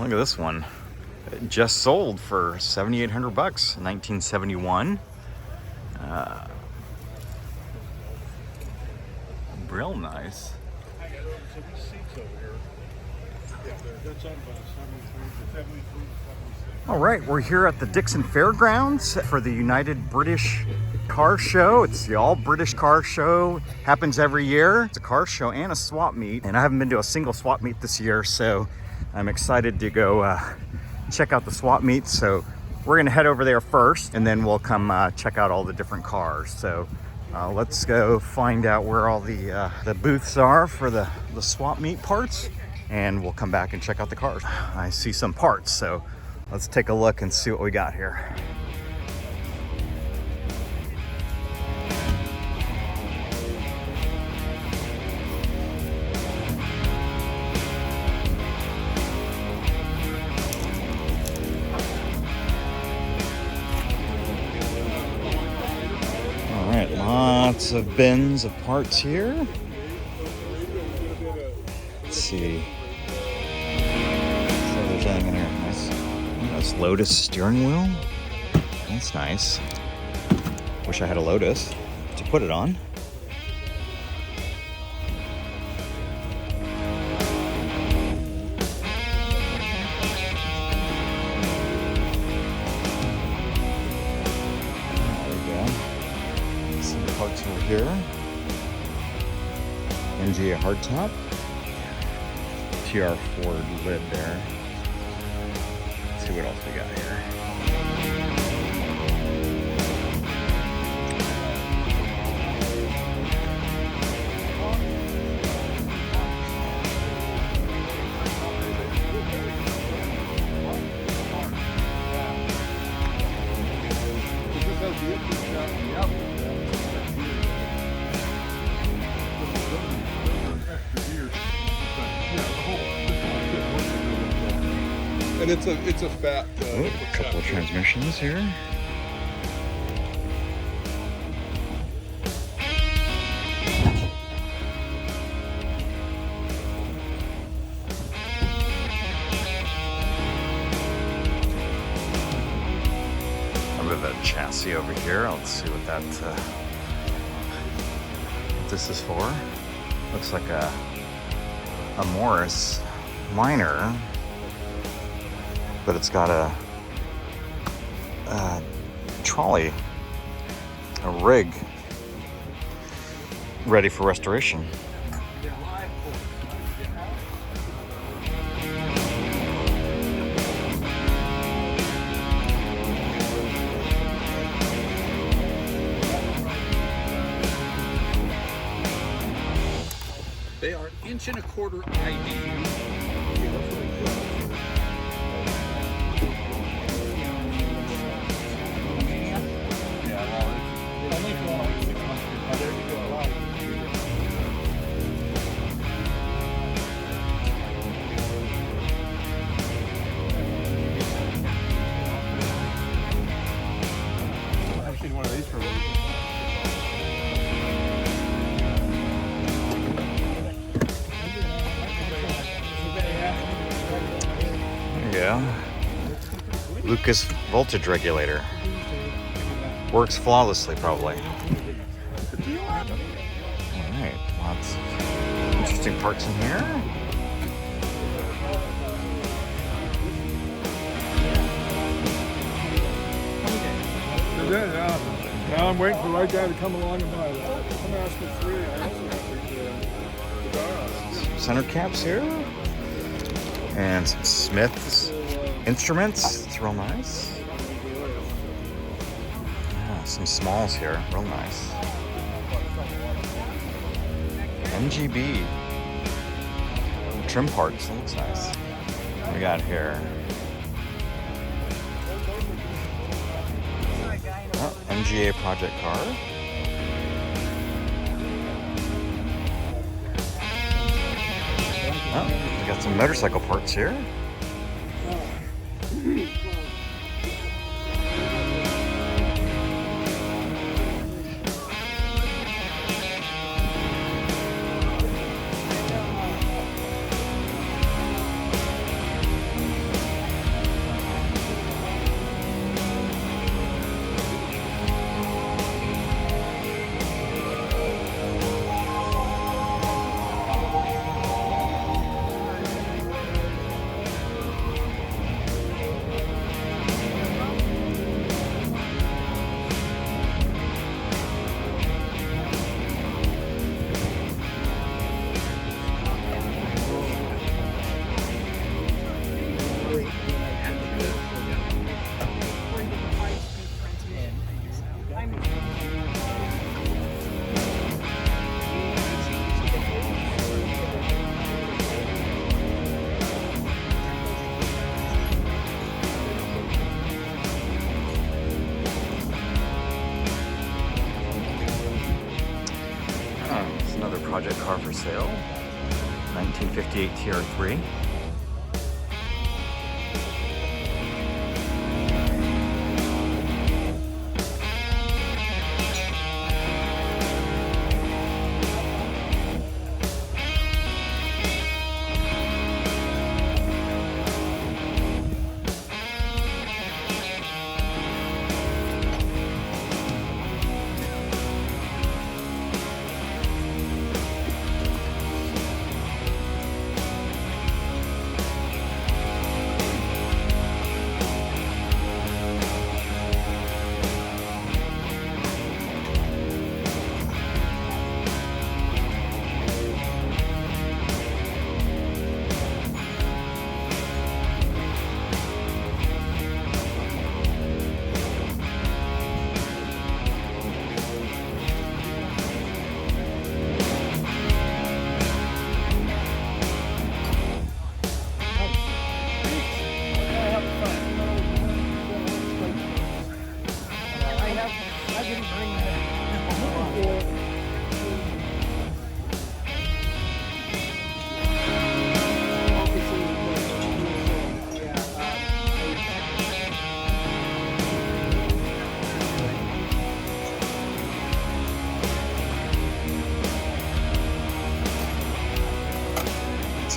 Look at this one. It just sold for 7,800 bucks, 1971. Real nice. All right, we're here at the Dixon Fairgrounds for the United British Car Show. It's the all British car show, happens every year. It's a car show and a swap meet, and I haven't been to a single swap meet this year, so I'm excited to go check out the swap meet. So we're gonna head over there first, and then we'll come check out all the different cars. So let's go find out where all the booths are for the swap meet parts, and we'll come back and check out the cars. I see some parts, so let's take a look and see what we got here. All right, lots of bins of parts here. Let's see. So there's anything in here. Nice Lotus steering wheel. That's nice. Wish I had a Lotus to put it on. There we go. Some parts over here. MGA hardtop. TR4 lid there. See what else we got here. And it's a fat. A couple of transmissions here. A bit of a chassis over here. Let's see what that what this is for. Looks like a Morris Minor. But it's got a trolley, a rig, ready for restoration. They are 1.25" ID. Lucas voltage regulator. Works flawlessly, probably. Alright, lots of interesting parts in here. Now I'm waiting for the right guy to come along and buy that. I'm asking 3. I also have the Center caps here. And some Smith's instruments. It's real nice. Yeah, some smalls here. Real nice. MGB. Trim parts. That looks nice. What we got here? Oh, MGA project car. Oh, we got some motorcycle parts here. sale. 1958 TR3.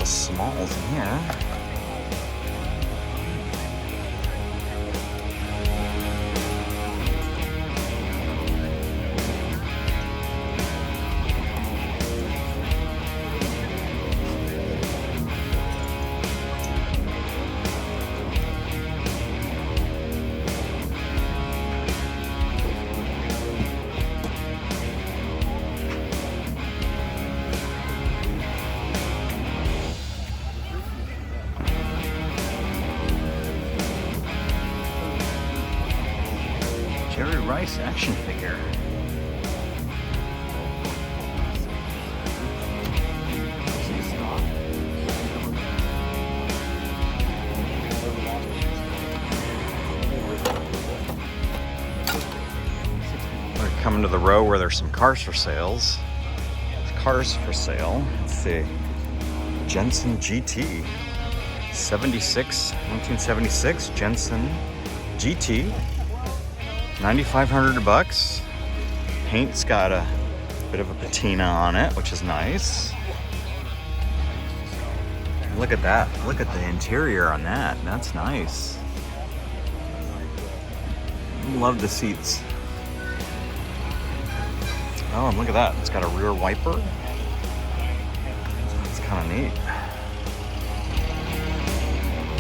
Smalls in here. Jerry Rice action figure. We're coming to the row where there's some cars for sales. Cars for sale. Let's see. Jenson GT. 1976 Jenson GT. 9,500 bucks. Paint's got a bit of a patina on it, which is nice. Look at that. Look at the interior on that. That's nice. Love the seats. Oh, and look at that. It's got a rear wiper. It's kind of neat.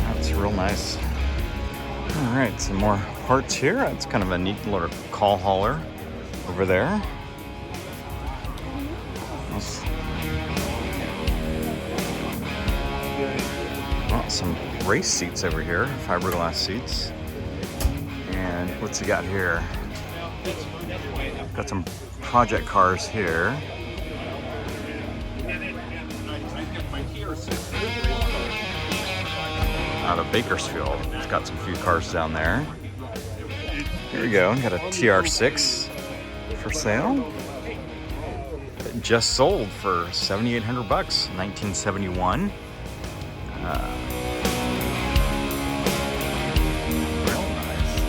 That's real nice. All right, some more parts here. It's kind of a neat little call hauler over there. Oh, some race seats over here, fiberglass seats. And what's he got here? Got some project cars here. Out of Bakersfield. It's got some few cars down there. Here you go. Got a TR6 for sale. It just sold for 7,800 bucks, 1971. Real nice.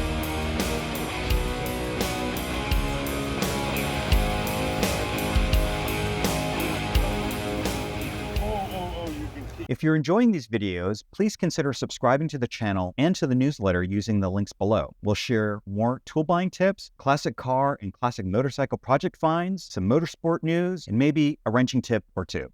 If you're enjoying these videos, please consider subscribing to the channel and to the newsletter using the links below. We'll share more tool buying tips, classic car and classic motorcycle project finds, some motorsport news, and maybe a wrenching tip or two.